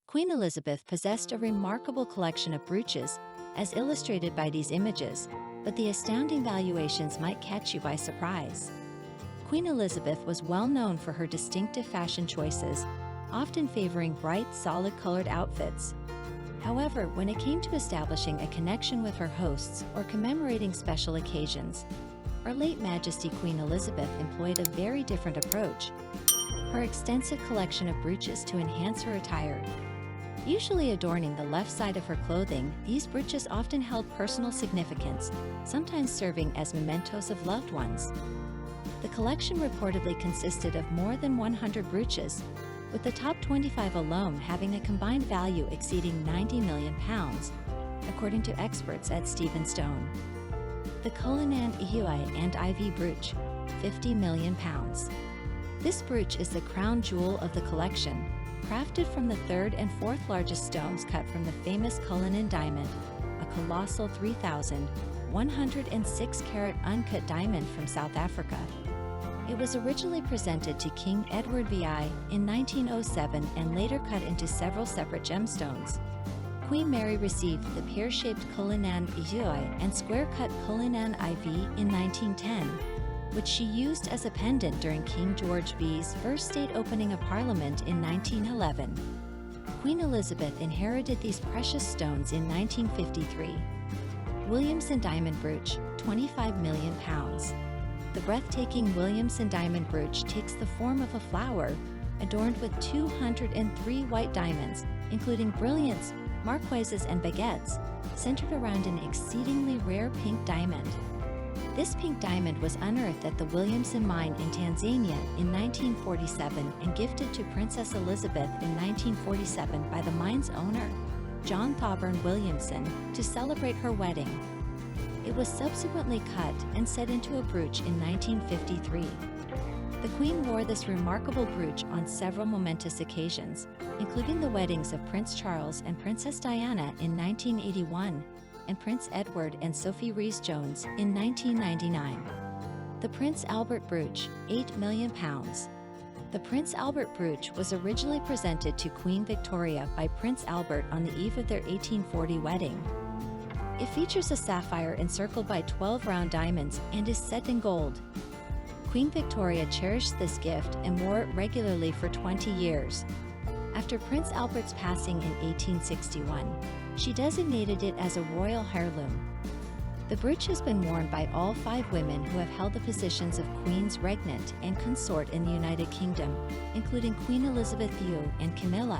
Queen Elizabeth possessed a remarkable collection of brooches, as illustrated by these images, but the astounding valuations might catch you by surprise. Queen Elizabeth was well known for her distinctive fashion choices, often favoring bright, solid-colored outfits. However, when it came to establishing a connection with her hosts or commemorating special occasions, Her late Majesty Queen Elizabeth employed a very different approach. Her extensive collection of brooches to enhance her attire. Usually adorning the left side of her clothing, these brooches often held personal significance, sometimes serving as mementos of loved ones. The collection reportedly consisted of more than 100 brooches, with the top 25 alone having a combined value exceeding £90 million, according to experts at Stephen Stone. The Cullinan Ihui and Ivy brooch, £50 million. This brooch is the crown jewel of the collection, crafted from the third and fourth largest stones cut from the famous Cullinan diamond, a colossal 3,106-carat uncut diamond from South Africa. It was originally presented to King Edward VI in 1907 and later cut into several separate gemstones. Queen Mary received the pear-shaped Cullinan Ihui and square-cut Cullinan IV in 1910, which she used as a pendant during King George V's first state opening of Parliament in 1911. Queen Elizabeth inherited these precious stones in 1953. Williamson Diamond Brooch, £25 million. The breathtaking Williamson Diamond Brooch takes the form of a flower, adorned with 203 white diamonds, including brilliants, marquises, and baguettes, centered around an exceedingly rare pink diamond. This pink diamond was unearthed at the Williamson mine in Tanzania in 1947 and gifted to Princess Elizabeth in 1947 by the mine's owner, John Thorburn Williamson, to celebrate her wedding. It was subsequently cut and set into a brooch in 1953. The Queen wore this remarkable brooch on several momentous occasions, including the weddings of Prince Charles and Princess Diana in 1981, and Prince Edward and Sophie Rhys-Jones in 1999. The Prince Albert Brooch, £8 million. The Prince Albert Brooch was originally presented to Queen Victoria by Prince Albert on the eve of their 1840 wedding. It features a sapphire encircled by 12 round diamonds and is set in gold. Queen Victoria cherished this gift and wore it regularly for 20 years. After Prince Albert's passing in 1861, she designated it as a royal heirloom. The brooch has been worn by all 5 women who have held the positions of Queen's Regnant and Consort in the United Kingdom, including Queen Elizabeth II and Camilla.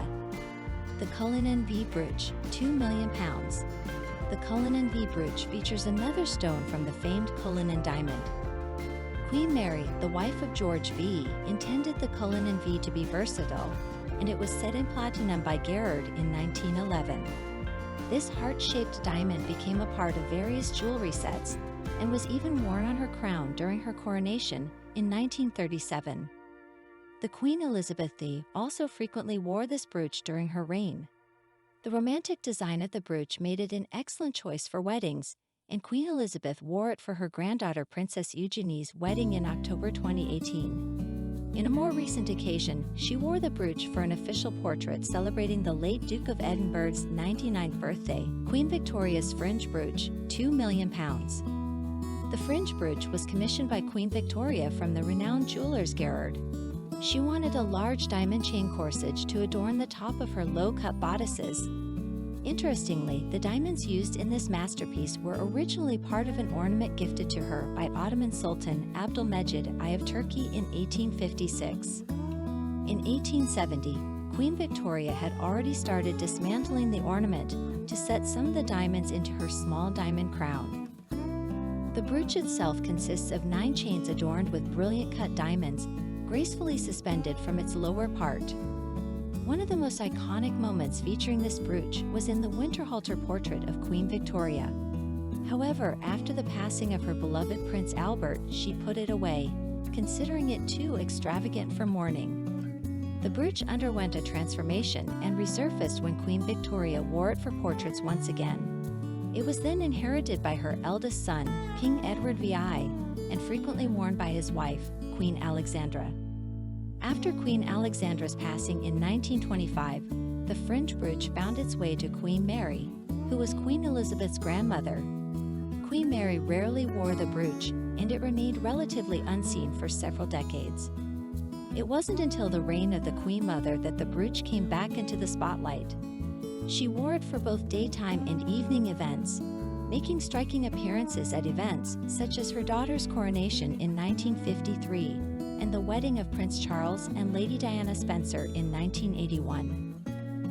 The Cullinan V Brooch, £2 million. The Cullinan V Brooch features another stone from the famed Cullinan diamond. Queen Mary, the wife of George V, intended the Cullinan V to be versatile, and it was set in platinum by Gerard in 1911. This heart-shaped diamond became a part of various jewelry sets and was even worn on her crown during her coronation in 1937. The Queen Elizabeth II also frequently wore this brooch during her reign. The romantic design of the brooch made it an excellent choice for weddings, and Queen Elizabeth wore it for her granddaughter Princess Eugenie's wedding in October 2018. In a more recent occasion, she wore the brooch for an official portrait celebrating the late Duke of Edinburgh's 99th birthday, Queen Victoria's Fringe Brooch, £2 million. The fringe brooch was commissioned by Queen Victoria from the renowned jewelers Gerard. She wanted a large diamond chain corsage to adorn the top of her low-cut bodices. Interestingly, the diamonds used in this masterpiece were originally part of an ornament gifted to her by Ottoman Sultan Abdülmecid I of Turkey in 1856. In 1870, Queen Victoria had already started dismantling the ornament to set some of the diamonds into her small diamond crown. The brooch itself consists of 9 chains adorned with brilliant cut diamonds, gracefully suspended from its lower part. One of the most iconic moments featuring this brooch was in the Winterhalter portrait of Queen Victoria. However, after the passing of her beloved Prince Albert, she put it away, considering it too extravagant for mourning. The brooch underwent a transformation and resurfaced when Queen Victoria wore it for portraits once again. It was then inherited by her eldest son, King Edward VI, and frequently worn by his wife, Queen Alexandra. After Queen Alexandra's passing in 1925, the fringe brooch found its way to Queen Mary, who was Queen Elizabeth's grandmother. Queen Mary rarely wore the brooch, and it remained relatively unseen for several decades. It wasn't until the reign of the Queen Mother that the brooch came back into the spotlight. She wore it for both daytime and evening events, making striking appearances at events such as her daughter's coronation in 1953 and the wedding of Prince Charles and Lady Diana Spencer in 1981.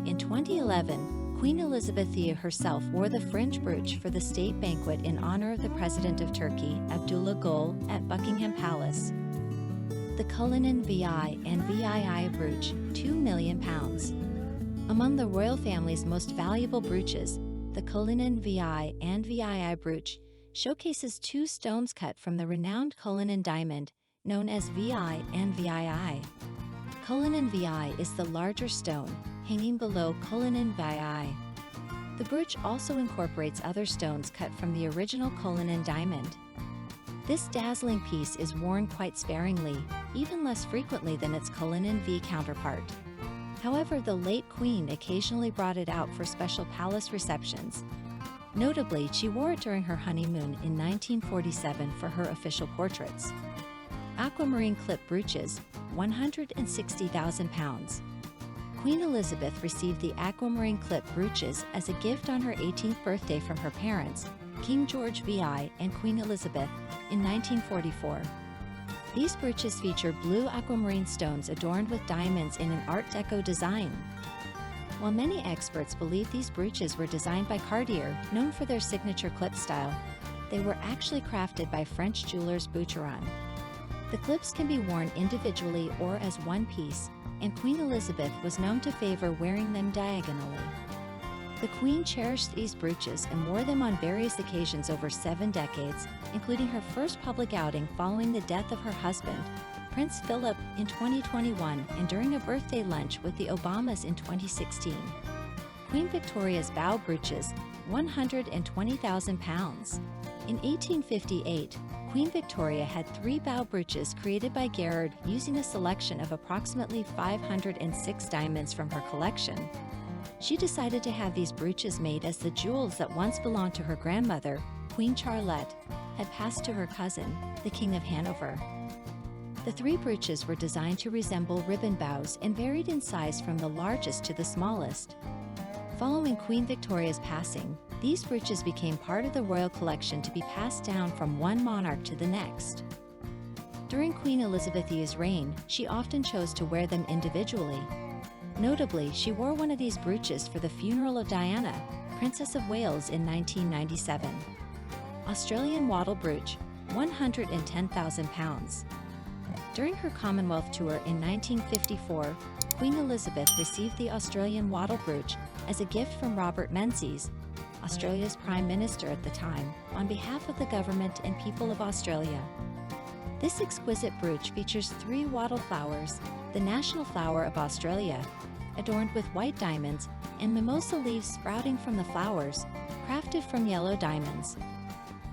In 2011, Queen Elizabeth II herself wore the fringe brooch for the state banquet in honor of the President of Turkey, Abdullah Gül, at Buckingham Palace. The Cullinan VI and VII brooch, £2 million. Among the royal family's most valuable brooches, the Cullinan VI and VII brooch showcases two stones cut from the renowned Cullinan diamond, known as VI and VII. Cullinan VI is the larger stone, hanging below Cullinan VII. The brooch also incorporates other stones cut from the original Cullinan diamond. This dazzling piece is worn quite sparingly, even less frequently than its Cullinan V counterpart. However, the late Queen occasionally brought it out for special palace receptions. Notably, she wore it during her honeymoon in 1947 for her official portraits. Aquamarine clip brooches, £160,000. Queen Elizabeth received the aquamarine clip brooches as a gift on her 18th birthday from her parents, King George VI and Queen Elizabeth, in 1944. These brooches feature blue aquamarine stones adorned with diamonds in an Art Deco design. While many experts believe these brooches were designed by Cartier, known for their signature clip style, they were actually crafted by French jewelers Boucheron. The clips can be worn individually or as one piece, and Queen Elizabeth was known to favor wearing them diagonally. The Queen cherished these brooches and wore them on various occasions over 7 decades, including her first public outing following the death of her husband, Prince Philip, in 2021, and during a birthday lunch with the Obamas in 2016. Queen Victoria's bow brooches, £120,000. In 1858, Queen Victoria had 3 bow brooches created by Garrard using a selection of approximately 506 diamonds from her collection. She decided to have these brooches made as the jewels that once belonged to her grandmother, Queen Charlotte, had passed to her cousin, the King of Hanover. The 3 brooches were designed to resemble ribbon bows and varied in size from the largest to the smallest. Following Queen Victoria's passing, these brooches became part of the royal collection to be passed down from one monarch to the next. During Queen Elizabeth II's reign, she often chose to wear them individually. Notably, she wore one of these brooches for the funeral of Diana, Princess of Wales, in 1997. Australian wattle brooch, £110,000. During her Commonwealth tour in 1954, Queen Elizabeth received the Australian wattle brooch as a gift from Robert Menzies, Australia's Prime Minister at the time, on behalf of the government and people of Australia. This exquisite brooch features 3 wattle flowers, the national flower of Australia, adorned with white diamonds, and mimosa leaves sprouting from the flowers, crafted from yellow diamonds.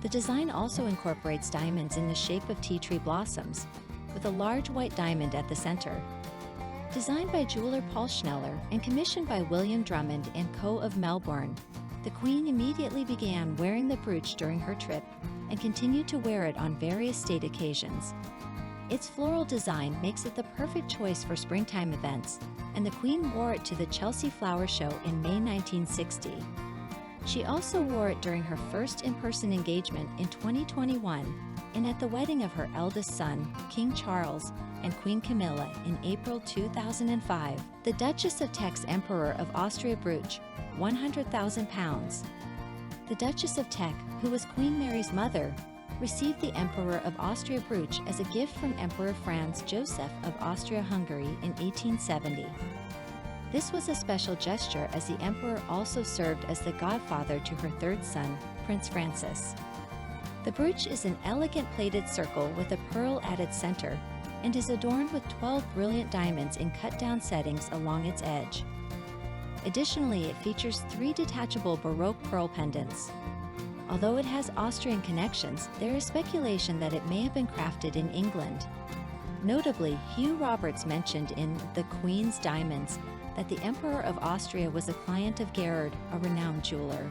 The design also incorporates diamonds in the shape of tea tree blossoms, with a large white diamond at the center. Designed by jeweler Paul Schneller and commissioned by William Drummond and Co. of Melbourne, the Queen immediately began wearing the brooch during her trip and continued to wear it on various state occasions. Its floral design makes it the perfect choice for springtime events, and the Queen wore it to the Chelsea Flower Show in May 1960. She also wore it during her first in-person engagement in 2021 and at the wedding of her eldest son, King Charles, and Queen Camilla in April 2005. The Duchess of Teck's Emperor of Austria brooch, £100,000. The Duchess of Teck, who was Queen Mary's mother, received the Emperor of Austria brooch as a gift from Emperor Franz Joseph of Austria-Hungary in 1870. This was a special gesture as the Emperor also served as the godfather to her 3rd son, Prince Francis. The brooch is an elegant plated circle with a pearl at its center and is adorned with 12 brilliant diamonds in cut-down settings along its edge. Additionally, it features 3 detachable Baroque pearl pendants. Although it has Austrian connections, there is speculation that it may have been crafted in England. Notably, Hugh Roberts mentioned in The Queen's Diamonds that the Emperor of Austria was a client of Gerhard, a renowned jeweler.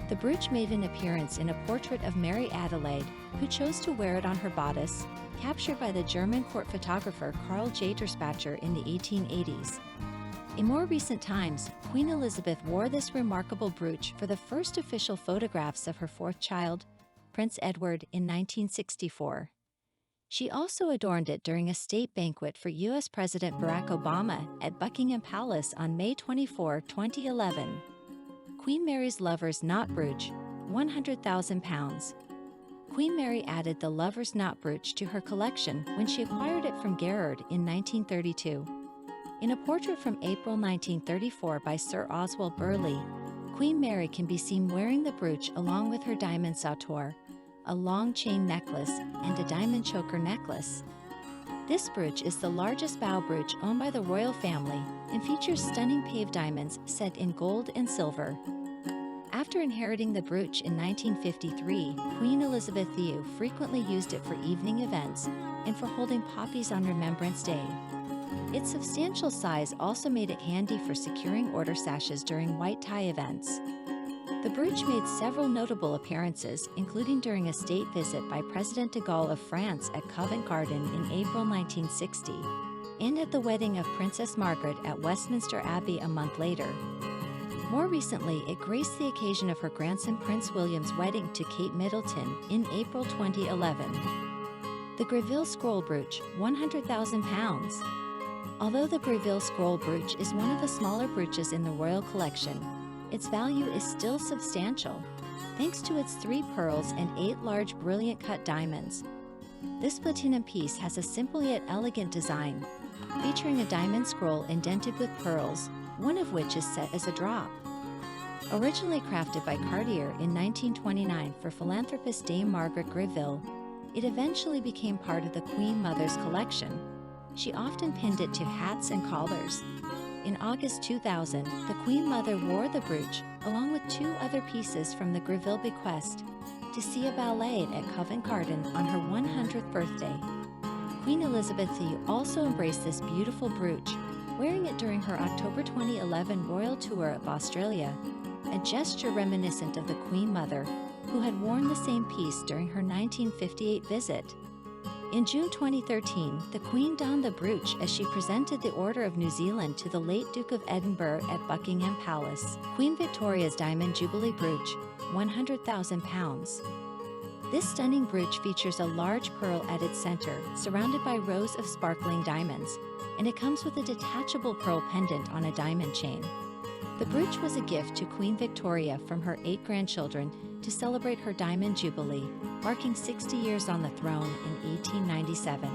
The brooch made an appearance in a portrait of Mary Adelaide, who chose to wear it on her bodice, captured by the German court photographer Karl Jaderspacher in the 1880s. In more recent times, Queen Elizabeth wore this remarkable brooch for the first official photographs of her fourth child, Prince Edward, in 1964. She also adorned it during a state banquet for U.S. President Barack Obama at Buckingham Palace on May 24, 2011. Queen Mary's Lover's Knot Brooch, £100,000. Queen Mary added the Lover's Knot brooch to her collection when she acquired it from Gerhard in 1932. In a portrait from April 1934 by Sir Oswald Burley, Queen Mary can be seen wearing the brooch along with her diamond sautour, a long chain necklace, and a diamond choker necklace. This brooch is the largest bow brooch owned by the royal family and features stunning paved diamonds set in gold and silver. After inheriting the brooch in 1953, Queen Elizabeth II frequently used it for evening events and for holding poppies on Remembrance Day. Its substantial size also made it handy for securing order sashes during white tie events. The brooch made several notable appearances, including during a state visit by President de Gaulle of France at Covent Garden in April 1960, and at the wedding of Princess Margaret at Westminster Abbey a month later. More recently, it graced the occasion of her grandson Prince William's wedding to Kate Middleton in April 2011. The Greville Scroll Brooch, £100,000. Although the Greville Scroll Brooch is one of the smaller brooches in the royal collection, its value is still substantial, thanks to its 3 pearls and 8 large brilliant cut diamonds. This platinum piece has a simple yet elegant design, featuring a diamond scroll indented with pearls, one of which is set as a drop. Originally crafted by Cartier in 1929 for philanthropist Dame Margaret Greville, it eventually became part of the Queen Mother's collection. She often pinned it to hats and collars. In August 2000, the Queen Mother wore the brooch, along with 2 other pieces from the Greville bequest, to see a ballet at Covent Garden on her 100th birthday. Queen Elizabeth II also embraced this beautiful brooch, wearing it during her October 2011 royal tour of Australia, a gesture reminiscent of the Queen Mother, who had worn the same piece during her 1958 visit. In June 2013, the Queen donned the brooch as she presented the Order of New Zealand to the late Duke of Edinburgh at Buckingham Palace. Queen Victoria's Diamond Jubilee Brooch, £100,000. This stunning brooch features a large pearl at its center, surrounded by rows of sparkling diamonds, and it comes with a detachable pearl pendant on a diamond chain. The brooch was a gift to Queen Victoria from her 8 grandchildren to celebrate her Diamond Jubilee, marking 60 years on the throne in 1897.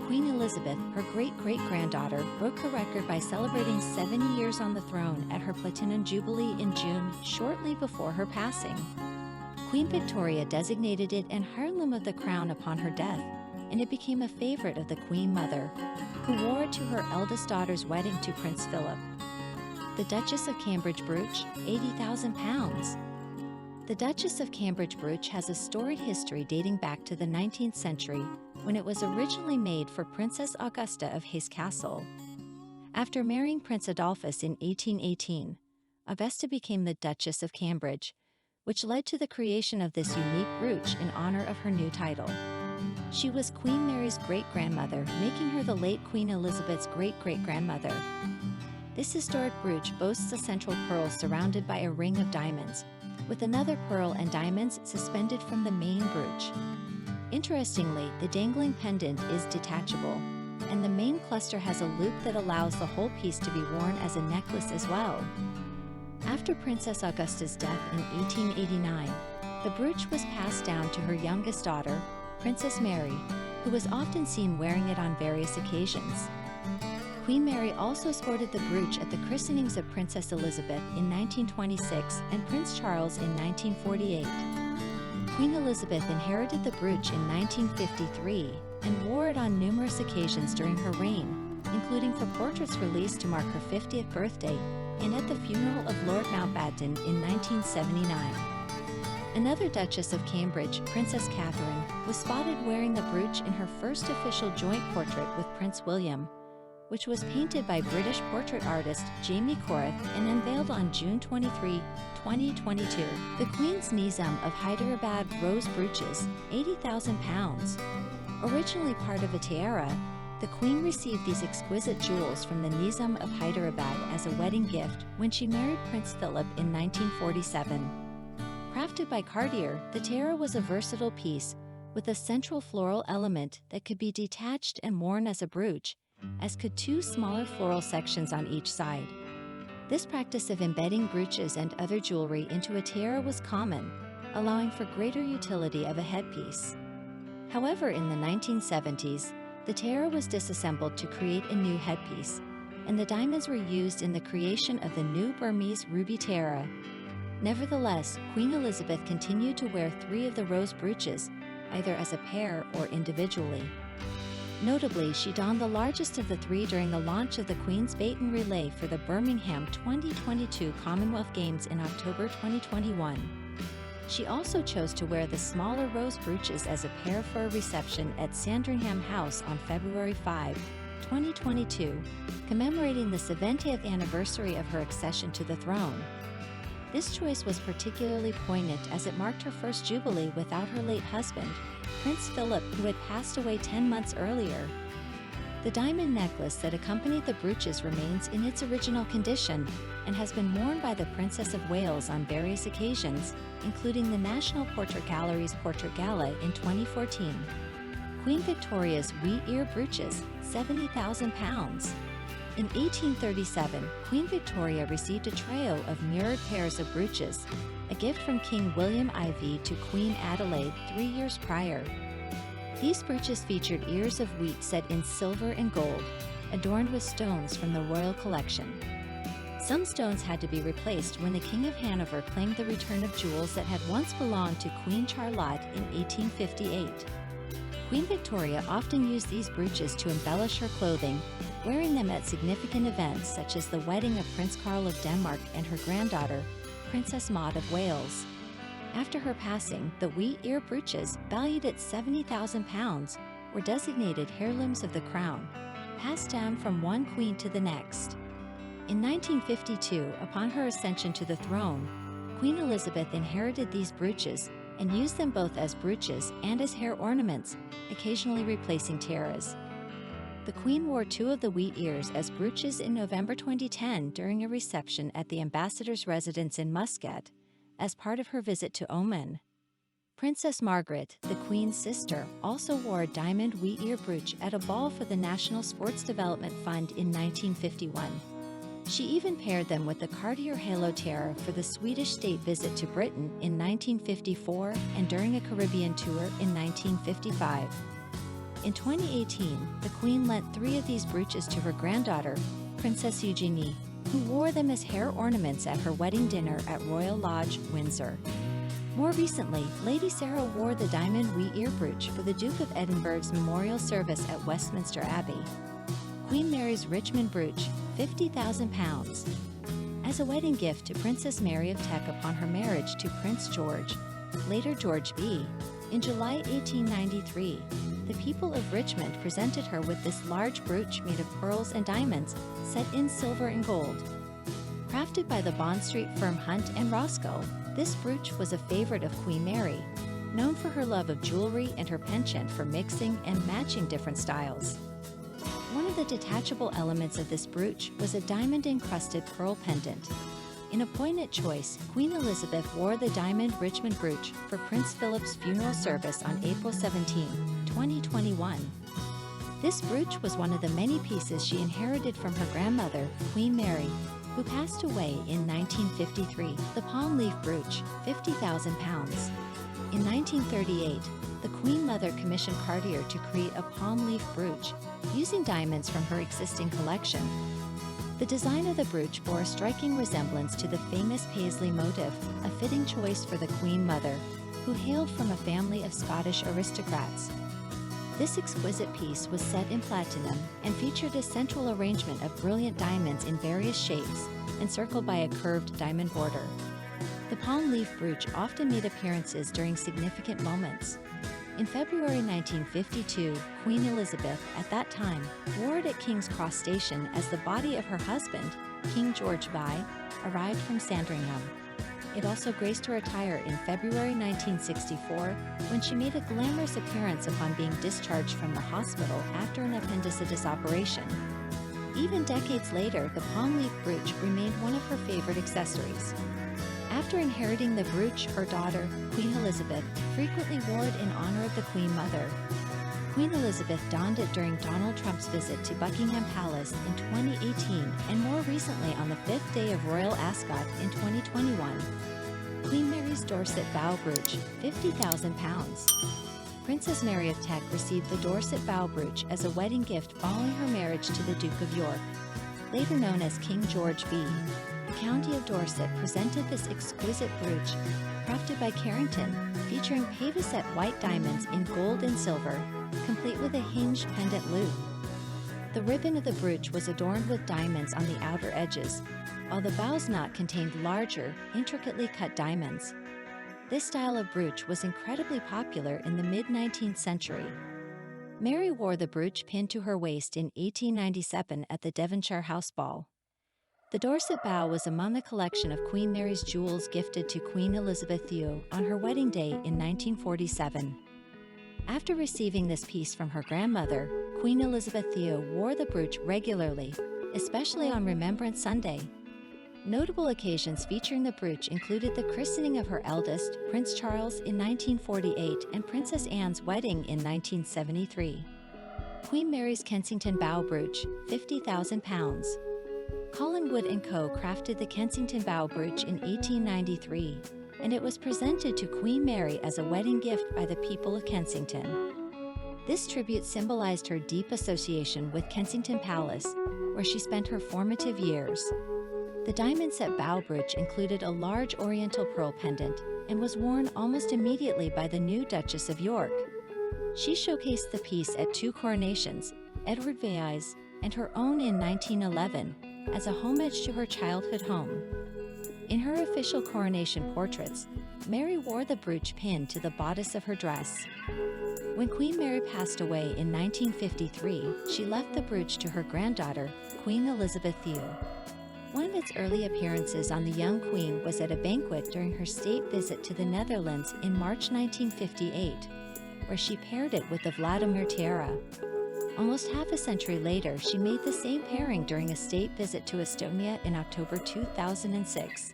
Queen Elizabeth, her great-great-granddaughter, broke her record by celebrating 70 years on the throne at her Platinum Jubilee in June, shortly before her passing. Queen Victoria designated it an heirloom of the crown upon her death, and it became a favorite of the Queen Mother, who wore it to her eldest daughter's wedding to Prince Philip. The Duchess of Cambridge Brooch, £80,000. The Duchess of Cambridge brooch has a storied history dating back to the 19th century, when it was originally made for Princess Augusta of Hesse Castle. After marrying Prince Adolphus in 1818, Augusta became the Duchess of Cambridge, which led to the creation of this unique brooch in honor of her new title. She was Queen Mary's great-grandmother, making her the late Queen Elizabeth's great-great-grandmother. This historic brooch boasts a central pearl surrounded by a ring of diamonds, with another pearl and diamonds suspended from the main brooch. Interestingly, the dangling pendant is detachable, and the main cluster has a loop that allows the whole piece to be worn as a necklace as well. After Princess Augusta's death in 1889, the brooch was passed down to her youngest daughter, Princess Mary, who was often seen wearing it on various occasions. Queen Mary also sported the brooch at the christenings of Princess Elizabeth in 1926 and Prince Charles in 1948. Queen Elizabeth inherited the brooch in 1953 and wore it on numerous occasions during her reign, including for portraits released to mark her 50th birthday and at the funeral of Lord Mountbatten in 1979. Another Duchess of Cambridge, Princess Catherine, was spotted wearing the brooch in her first official joint portrait with Prince William, which was painted by British portrait artist Jamie Corrith and unveiled on June 23, 2022. The Queen's Nizam of Hyderabad Rose Brooches, 80,000 pounds. Originally part of a tiara, the Queen received these exquisite jewels from the Nizam of Hyderabad as a wedding gift when she married Prince Philip in 1947. Crafted by Cartier, the tiara was a versatile piece with a central floral element that could be detached and worn as a brooch, as could two smaller floral sections on each side. This practice of embedding brooches and other jewelry into a tiara was common, allowing for greater utility of a headpiece. However, in the 1970s, the tiara was disassembled to create a new headpiece, and the diamonds were used in the creation of the new Burmese ruby tiara. Nevertheless, Queen Elizabeth continued to wear 3 of the rose brooches, either as a pair or individually. Notably, she donned the largest of the 3 during the launch of the Queen's Baton Relay for the Birmingham 2022 Commonwealth Games in October 2021. She also chose to wear the smaller rose brooches as a pair for a reception at Sandringham House on February 5, 2022, commemorating the 70th anniversary of her accession to the throne. This choice was particularly poignant as it marked her first jubilee without her late husband, Prince Philip, who had passed away 10 months earlier. The diamond necklace that accompanied the brooches remains in its original condition and has been worn by the Princess of Wales on various occasions, including the National Portrait Gallery's Portrait Gala in 2014. Queen Victoria's wheat ear brooches, 70,000 pounds. In 1837, Queen Victoria received a trio of mirrored pairs of brooches, a gift from King William IV to Queen Adelaide 3 years prior. These brooches featured ears of wheat set in silver and gold, adorned with stones from the royal collection. Some stones had to be replaced when the King of Hanover claimed the return of jewels that had once belonged to Queen Charlotte in 1858. Queen Victoria often used these brooches to embellish her clothing, wearing them at significant events such as the wedding of Prince Carl of Denmark and her granddaughter, Princess Maud of Wales. After her passing, the wheat ear brooches, valued at 70,000 pounds, were designated heirlooms of the crown, passed down from one queen to the next. In 1952, upon her ascension to the throne, Queen Elizabeth inherited these brooches and used them both as brooches and as hair ornaments, occasionally replacing tiaras. The Queen wore 2 of the wheat ears as brooches in November 2010 during a reception at the ambassador's residence in Muscat, as part of her visit to Oman. Princess Margaret, the Queen's sister, also wore a diamond wheat ear brooch at a ball for the National Sports Development Fund in 1951. She even paired them with the Cartier Halo tiara for the Swedish state visit to Britain in 1954 and during a Caribbean tour in 1955. In 2018, the Queen lent 3 of these brooches to her granddaughter, Princess Eugenie, who wore them as hair ornaments at her wedding dinner at Royal Lodge, Windsor. More recently, Lady Sarah wore the diamond wheat ear brooch for the Duke of Edinburgh's memorial service at Westminster Abbey. Queen Mary's Richmond brooch, 50,000 pounds. As a wedding gift to Princess Mary of Teck upon her marriage to Prince George, later George B, in July 1893, the people of Richmond presented her with this large brooch made of pearls and diamonds set in silver and gold. Crafted by the Bond Street firm Hunt and Roscoe, this brooch was a favorite of Queen Mary, known for her love of jewelry and her penchant for mixing and matching different styles. One of the detachable elements of this brooch was a diamond-encrusted pearl pendant. In a poignant choice, Queen Elizabeth wore the diamond Richmond brooch for Prince Philip's funeral service on April 17, 2021. This brooch was one of the many pieces she inherited from her grandmother, Queen Mary, who passed away in 1953. The palm leaf brooch, 50,000 pounds. In 1938, the Queen Mother commissioned Cartier to create a palm leaf brooch, using diamonds from her existing collection. The design of the brooch bore a striking resemblance to the famous paisley motif, a fitting choice for the Queen Mother, who hailed from a family of Scottish aristocrats. This exquisite piece was set in platinum and featured a central arrangement of brilliant diamonds in various shapes, encircled by a curved diamond border. The palm leaf brooch often made appearances during significant moments. In February 1952, Queen Elizabeth, at that time, wore it at King's Cross Station as the body of her husband, King George VI, arrived from Sandringham. It also graced her attire in February 1964, when she made a glamorous appearance upon being discharged from the hospital after an appendicitis operation. Even decades later, the palm leaf brooch remained one of her favorite accessories. After inheriting the brooch, her daughter, Queen Elizabeth, frequently wore it in honor of the Queen Mother. Queen Elizabeth donned it during Donald Trump's visit to Buckingham Palace in 2018 and more recently on the 5th day of Royal Ascot in 2021. Queen Mary's Dorset Bow Brooch, £50,000. Princess Mary of Teck received the Dorset Bow Brooch as a wedding gift following her marriage to the Duke of York. Later known as King George V, the County of Dorset presented this exquisite brooch, crafted by Carrington, featuring Pavicet white diamonds in gold and silver, complete with a hinged pendant loop. The ribbon of the brooch was adorned with diamonds on the outer edges, while the bow's knot contained larger, intricately cut diamonds. This style of brooch was incredibly popular in the mid-19th century. Mary wore the brooch pinned to her waist in 1897 at the Devonshire House Ball. The Dorset Bow was among the collection of Queen Mary's jewels gifted to Queen Elizabeth Thew on her wedding day in 1947. After receiving this piece from her grandmother, Queen Elizabeth Thew wore the brooch regularly, especially on Remembrance Sunday. Notable occasions featuring the brooch included the christening of her eldest, Prince Charles, in 1948 and Princess Anne's wedding in 1973. Queen Mary's Kensington Bow Brooch, £50,000. Collingwood & Co. crafted the Kensington Bow Brooch in 1893, and it was presented to Queen Mary as a wedding gift by the people of Kensington. This tribute symbolized her deep association with Kensington Palace, where she spent her formative years. The diamond-set bow brooch included a large oriental pearl pendant and was worn almost immediately by the new Duchess of York. She showcased the piece at two coronations, Edward VI's and her own in 1911, as a homage to her childhood home. In her official coronation portraits, Mary wore the brooch pinned to the bodice of her dress. When Queen Mary passed away in 1953, she left the brooch to her granddaughter, Queen Elizabeth Thew. One of its early appearances on the young queen was at a banquet during her state visit to the Netherlands in March 1958, where she paired it with the Vladimir tiara. Almost half a century later, she made the same pairing during a state visit to Estonia in October 2006.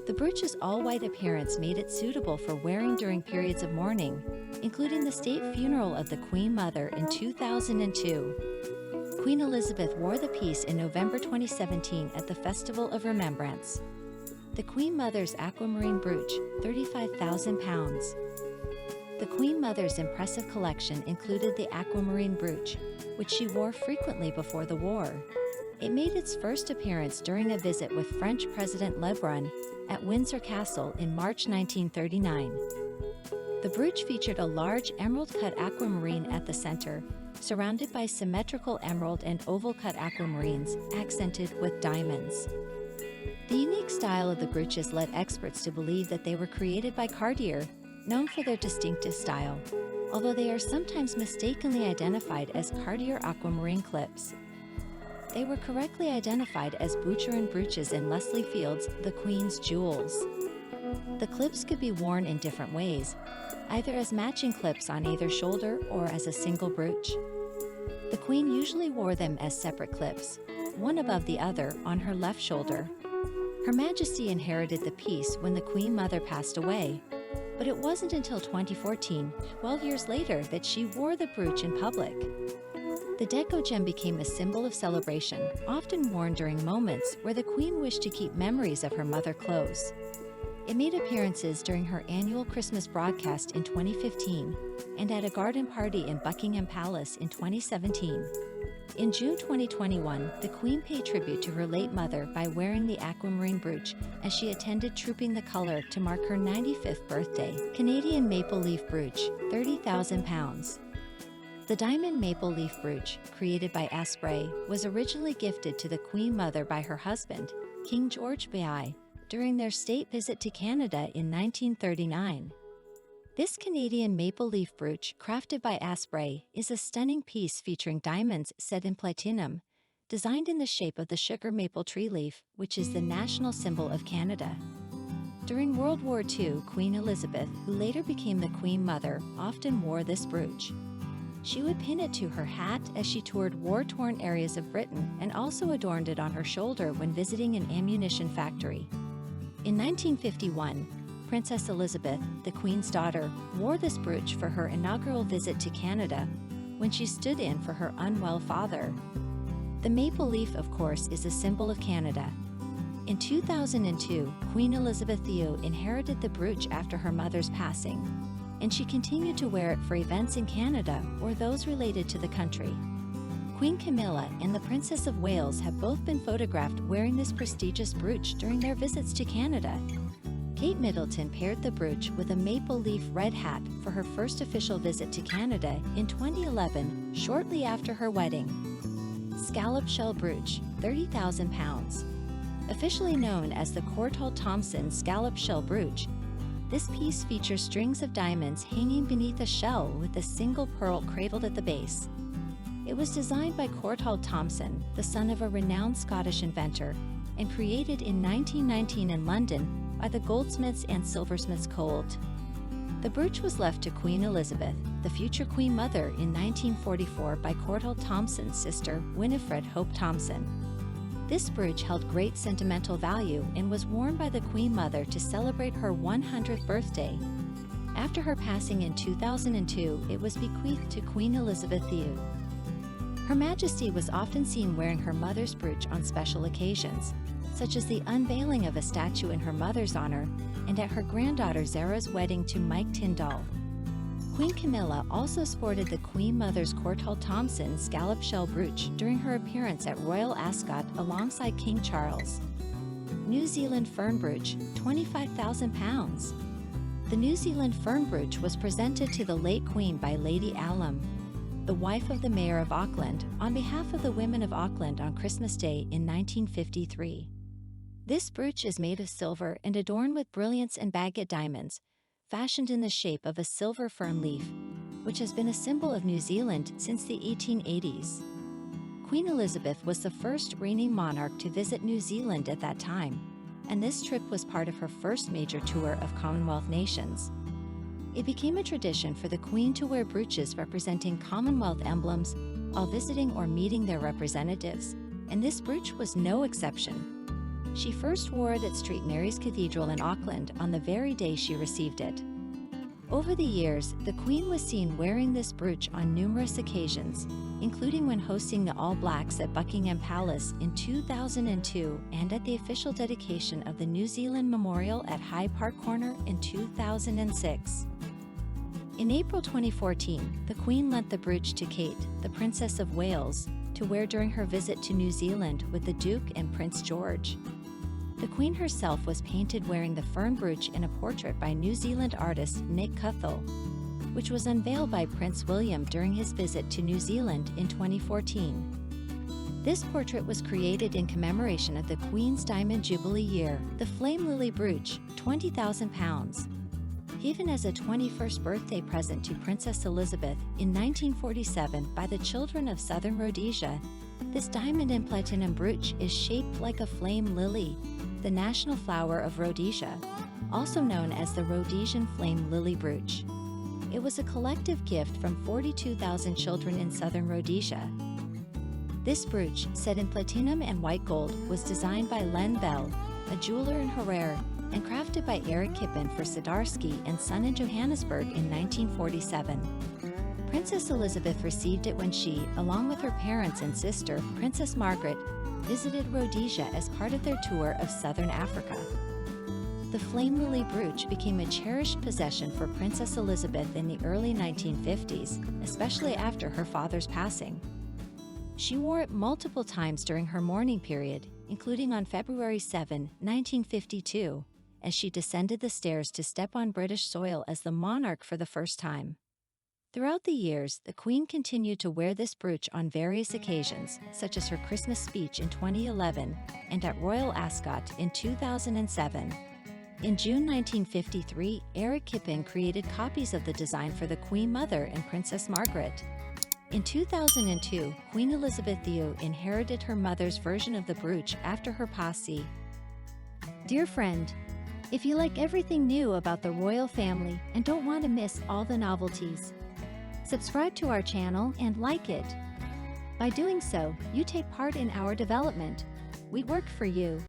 The brooch's all-white appearance made it suitable for wearing during periods of mourning, including the state funeral of the Queen Mother in 2002. Queen Elizabeth wore the piece in November 2017 at the Festival of Remembrance. The Queen Mother's Aquamarine Brooch, £35,000. The Queen Mother's impressive collection included the Aquamarine Brooch, which she wore frequently before the war. It made its first appearance during a visit with French President Le Brun at Windsor Castle in March 1939. The brooch featured a large emerald-cut aquamarine at the center, surrounded by symmetrical emerald and oval-cut aquamarines accented with diamonds. The unique style of the brooches led experts to believe that they were created by Cartier, known for their distinctive style, although they are sometimes mistakenly identified as Cartier aquamarine clips. They were correctly identified as Boucheron brooches in Leslie Field's The Queen's Jewels. The clips could be worn in different ways, either as matching clips on either shoulder or as a single brooch. The Queen usually wore them as separate clips, one above the other on her left shoulder. Her Majesty inherited the piece when the Queen Mother passed away, but it wasn't until 2014, 12 years later, that she wore the brooch in public. The deco gem became a symbol of celebration, often worn during moments where the Queen wished to keep memories of her mother close. It made appearances during her annual Christmas broadcast in 2015 and at a garden party in Buckingham Palace in 2017. In June 2021, the Queen paid tribute to her late mother by wearing the aquamarine brooch as she attended Trooping the Colour to mark her 95th birthday. Canadian Maple Leaf Brooch, £30,000. The diamond maple leaf brooch, created by Asprey, was originally gifted to the Queen Mother by her husband, King George VI, during their state visit to Canada in 1939. This Canadian maple leaf brooch, crafted by Asprey, is a stunning piece featuring diamonds set in platinum, designed in the shape of the sugar maple tree leaf, which is the national symbol of Canada. During World War II, Queen Elizabeth, who later became the Queen Mother, often wore this brooch. She would pin it to her hat as she toured war-torn areas of Britain and also adorned it on her shoulder when visiting an ammunition factory. In 1951, Princess Elizabeth, the Queen's daughter, wore this brooch for her inaugural visit to Canada when she stood in for her unwell father. The maple leaf, of course, is a symbol of Canada. In 2002, Queen Elizabeth II inherited the brooch after her mother's passing, and she continued to wear it for events in Canada or those related to the country. Queen Camilla and the Princess of Wales have both been photographed wearing this prestigious brooch during their visits to Canada. Kate Middleton paired the brooch with a maple leaf red hat for her first official visit to Canada in 2011, shortly after her wedding. Scallop Shell Brooch, 30,000 pounds. Officially known as the Courtauld-Thompson Scallop Shell Brooch, this piece features strings of diamonds hanging beneath a shell with a single pearl cradled at the base. It was designed by Courtauld-Thompson, the son of a renowned Scottish inventor, and created in 1919 in London by the Goldsmiths and Silversmiths Colt. The brooch was left to Queen Elizabeth, the future Queen Mother, in 1944 by Courtauld-Thompson's sister, Winifred Hope Thompson. This brooch held great sentimental value and was worn by the Queen Mother to celebrate her 100th birthday. After her passing in 2002, it was bequeathed to Queen Elizabeth II. Her Majesty was often seen wearing her mother's brooch on special occasions, such as the unveiling of a statue in her mother's honor and at her granddaughter Zara's wedding to Mike Tyndall. Queen Camilla also sported the Queen Mother's Courtauld-Thompson Scallop Shell Brooch during her appearance at Royal Ascot alongside King Charles. New Zealand Fern Brooch, 25,000 pounds. The New Zealand Fern Brooch was presented to the late Queen by Lady Alum, the wife of the Mayor of Auckland, on behalf of the women of Auckland on Christmas Day in 1953. This brooch is made of silver and adorned with brilliants and baguette diamonds, fashioned in the shape of a silver fern leaf, which has been a symbol of New Zealand since the 1880s. Queen Elizabeth was the first reigning monarch to visit New Zealand at that time, and this trip was part of her first major tour of Commonwealth nations. It became a tradition for the Queen to wear brooches representing Commonwealth emblems while visiting or meeting their representatives, and this brooch was no exception. She first wore it at St. Mary's Cathedral in Auckland on the very day she received it. Over the years, the Queen was seen wearing this brooch on numerous occasions, including when hosting the All Blacks at Buckingham Palace in 2002 and at the official dedication of the New Zealand Memorial at Hyde Park Corner in 2006. In April 2014, the Queen lent the brooch to Kate, the Princess of Wales, to wear during her visit to New Zealand with the Duke and Prince George. The Queen herself was painted wearing the fern brooch in a portrait by New Zealand artist Nick Cuthell, which was unveiled by Prince William during his visit to New Zealand in 2014. This portrait was created in commemoration of the Queen's Diamond Jubilee year, the Flame Lily Brooch, 20,000 pounds. Given as a 21st birthday present to Princess Elizabeth in 1947 by the children of Southern Rhodesia, this diamond and platinum brooch is shaped like a flame lily, the national flower of Rhodesia, also known as the Rhodesian Flame Lily Brooch. It was a collective gift from 42,000 children in southern Rhodesia. This brooch, set in platinum and white gold, was designed by Len Bell, a jeweler in Harare, and crafted by Eric Kippen for Sadarsky and Son in Johannesburg in 1947. Princess Elizabeth received it when she, along with her parents and sister, Princess Margaret, visited Rhodesia as part of their tour of southern Africa. The Flame Lily brooch became a cherished possession for Princess Elizabeth in the early 1950s, especially after her father's passing. She wore it multiple times during her mourning period, including on February 7, 1952, as she descended the stairs to step on British soil as the monarch for the first time. Throughout the years, the Queen continued to wear this brooch on various occasions, such as her Christmas speech in 2011 and at Royal Ascot in 2007. In June 1953, Eric Kippen created copies of the design for the Queen Mother and Princess Margaret. In 2002, Queen Elizabeth II inherited her mother's version of the brooch after her passing. Dear friend, if you like everything new about the royal family and don't want to miss all the novelties, subscribe to our channel and like it. By doing so, you take part in our development. We work for you.